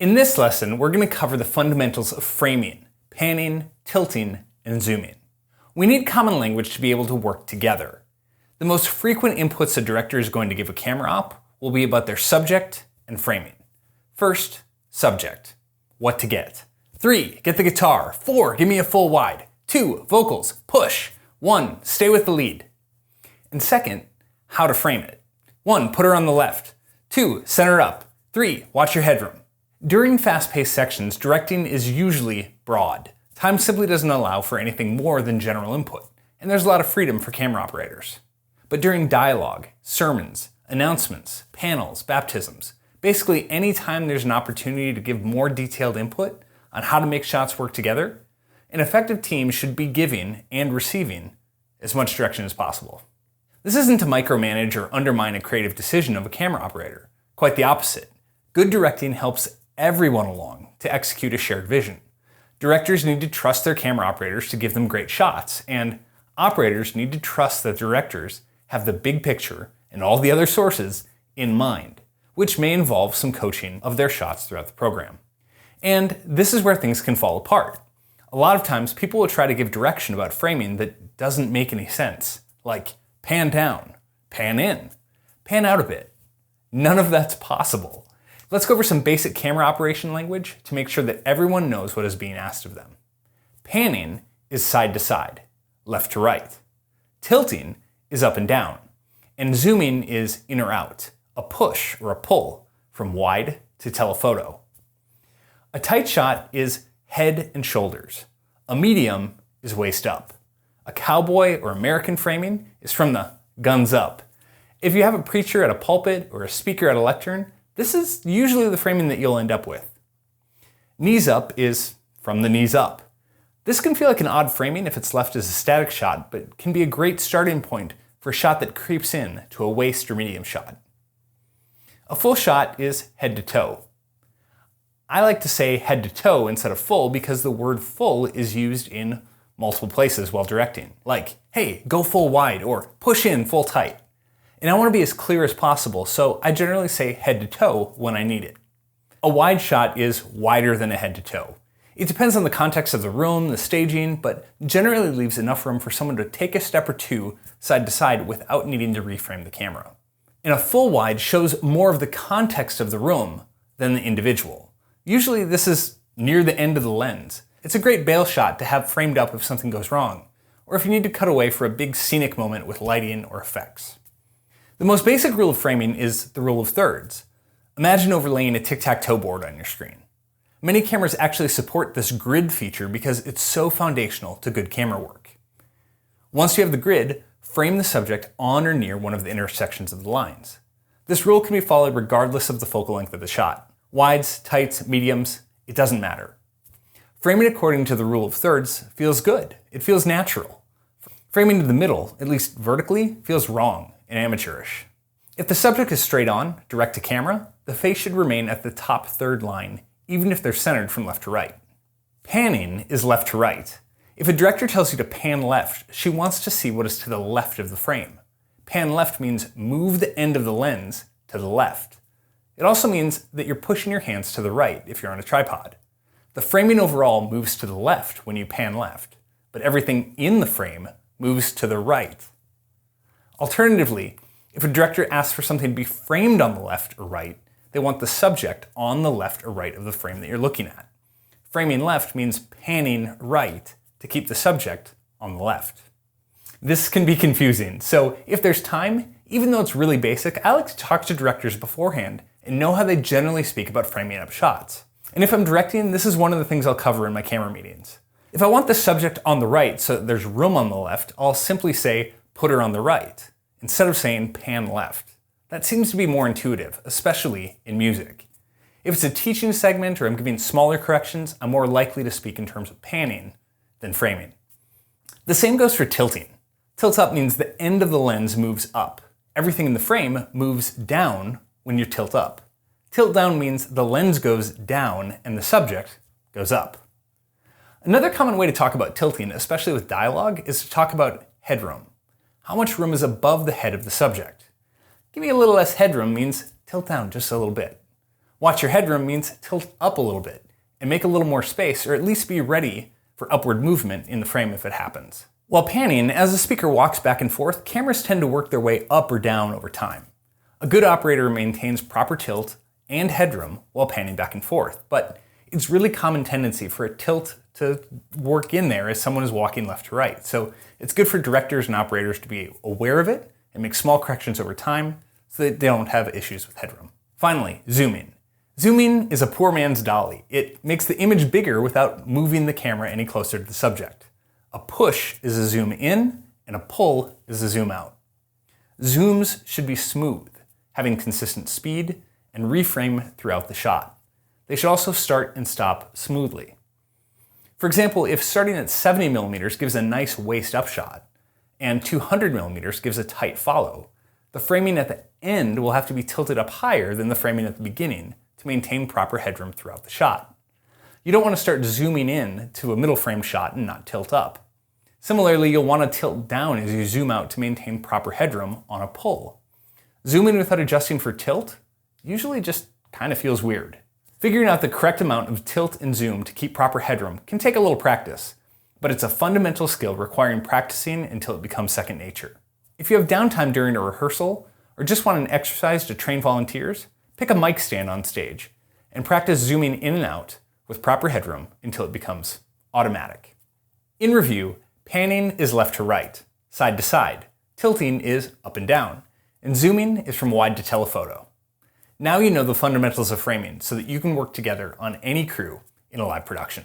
In this lesson, we're going to cover the fundamentals of framing, panning, tilting, and zooming. We need common language to be able to work together. The most frequent inputs a director is going to give a camera op will be about their subject and framing. First, subject. What to get. 3, get the guitar. 4, give me a full wide. 2, vocals, push. 1, stay with the lead. And second, how to frame it. 1, put her on the left. 2, center up. 3, watch your headroom. During fast-paced sections, directing is usually broad. Time simply doesn't allow for anything more than general input, and there's a lot of freedom for camera operators. But during dialogue, sermons, announcements, panels, baptisms, basically any time there's an opportunity to give more detailed input on how to make shots work together, an effective team should be giving and receiving as much direction as possible. This isn't to micromanage or undermine a creative decision of a camera operator. Quite the opposite. Good directing helps everyone along to execute a shared vision. Directors need to trust their camera operators to give them great shots, and operators need to trust that directors have the big picture and all the other sources in mind, which may involve some coaching of their shots throughout the program. And this is where things can fall apart. A lot of times people will try to give direction about framing that doesn't make any sense, like pan down, pan in, pan out a bit. None of that's possible. Let's go over some basic camera operation language to make sure that everyone knows what is being asked of them. Panning is side to side, left to right. Tilting is up and down. And zooming is in or out, a push or a pull from wide to telephoto. A tight shot is head and shoulders. A medium is waist up. A cowboy or American framing is from the guns up. If you have a preacher at a pulpit or a speaker at a lectern, this is usually the framing that you'll end up with. Knees up is from the knees up. This can feel like an odd framing if it's left as a static shot, but can be a great starting point for a shot that creeps in to a waist or medium shot. A full shot is head to toe. I like to say head to toe instead of full because the word full is used in multiple places while directing, like, hey, go full wide, or push in full tight. And I want to be as clear as possible, so I generally say head to toe when I need it. A wide shot is wider than a head to toe. It depends on the context of the room, the staging, but generally leaves enough room for someone to take a step or two side to side without needing to reframe the camera. And a full wide shows more of the context of the room than the individual. Usually this is near the end of the lens. It's a great bail shot to have framed up if something goes wrong, or if you need to cut away for a big scenic moment with lighting or effects. The most basic rule of framing is the rule of thirds. Imagine overlaying a tic-tac-toe board on your screen. Many cameras actually support this grid feature because it's so foundational to good camera work. Once you have the grid, frame the subject on or near one of the intersections of the lines. This rule can be followed regardless of the focal length of the shot. Wides, tights, mediums, it doesn't matter. Framing according to the rule of thirds feels good. It feels natural. Framing to the middle, at least vertically, feels wrong and amateurish. If the subject is straight on, direct to camera, the face should remain at the top third line, even if they're centered from left to right. Panning is left to right. If a director tells you to pan left, she wants to see what is to the left of the frame. Pan left means move the end of the lens to the left. It also means that you're pushing your hands to the right if you're on a tripod. The framing overall moves to the left when you pan left, but everything in the frame moves to the right. Alternatively, if a director asks for something to be framed on the left or right, they want the subject on the left or right of the frame that you're looking at. Framing left means panning right to keep the subject on the left. This can be confusing, so if there's time, even though it's really basic, I like to talk to directors beforehand and know how they generally speak about framing up shots. And if I'm directing, this is one of the things I'll cover in my camera meetings. If I want the subject on the right so that there's room on the left, I'll simply say, put her on the right, instead of saying pan left. That seems to be more intuitive, especially in music. If it's a teaching segment or I'm giving smaller corrections, I'm more likely to speak in terms of panning than framing. The same goes for tilting. Tilt up means the end of the lens moves up. Everything in the frame moves down when you tilt up. Tilt down means the lens goes down and the subject goes up. Another common way to talk about tilting, especially with dialogue, is to talk about headroom. How much room is above the head of the subject? Giving a little less headroom means tilt down just a little bit. Watch your headroom means tilt up a little bit and make a little more space, or at least be ready for upward movement in the frame if it happens. While panning, as the speaker walks back and forth, cameras tend to work their way up or down over time. A good operator maintains proper tilt and headroom while panning back and forth, but it's really common tendency for a tilt to work in there as someone is walking left to right. So it's good for directors and operators to be aware of it and make small corrections over time so that they don't have issues with headroom. Finally, zooming. Zooming is a poor man's dolly. It makes the image bigger without moving the camera any closer to the subject. A push is a zoom in, and a pull is a zoom out. Zooms should be smooth, having consistent speed, and reframe throughout the shot. They should also start and stop smoothly. For example, if starting at 70mm gives a nice waist up shot, and 200mm gives a tight follow, the framing at the end will have to be tilted up higher than the framing at the beginning to maintain proper headroom throughout the shot. You don't want to start zooming in to a middle frame shot and not tilt up. Similarly, you'll want to tilt down as you zoom out to maintain proper headroom on a pull. Zooming without adjusting for tilt usually just kind of feels weird. Figuring out the correct amount of tilt and zoom to keep proper headroom can take a little practice, but it's a fundamental skill requiring practicing until it becomes second nature. If you have downtime during a rehearsal, or just want an exercise to train volunteers, pick a mic stand on stage and practice zooming in and out with proper headroom until it becomes automatic. In review, panning is left to right, side to side, tilting is up and down, and zooming is from wide to telephoto. Now you know the fundamentals of framing so that you can work together on any crew in a live production.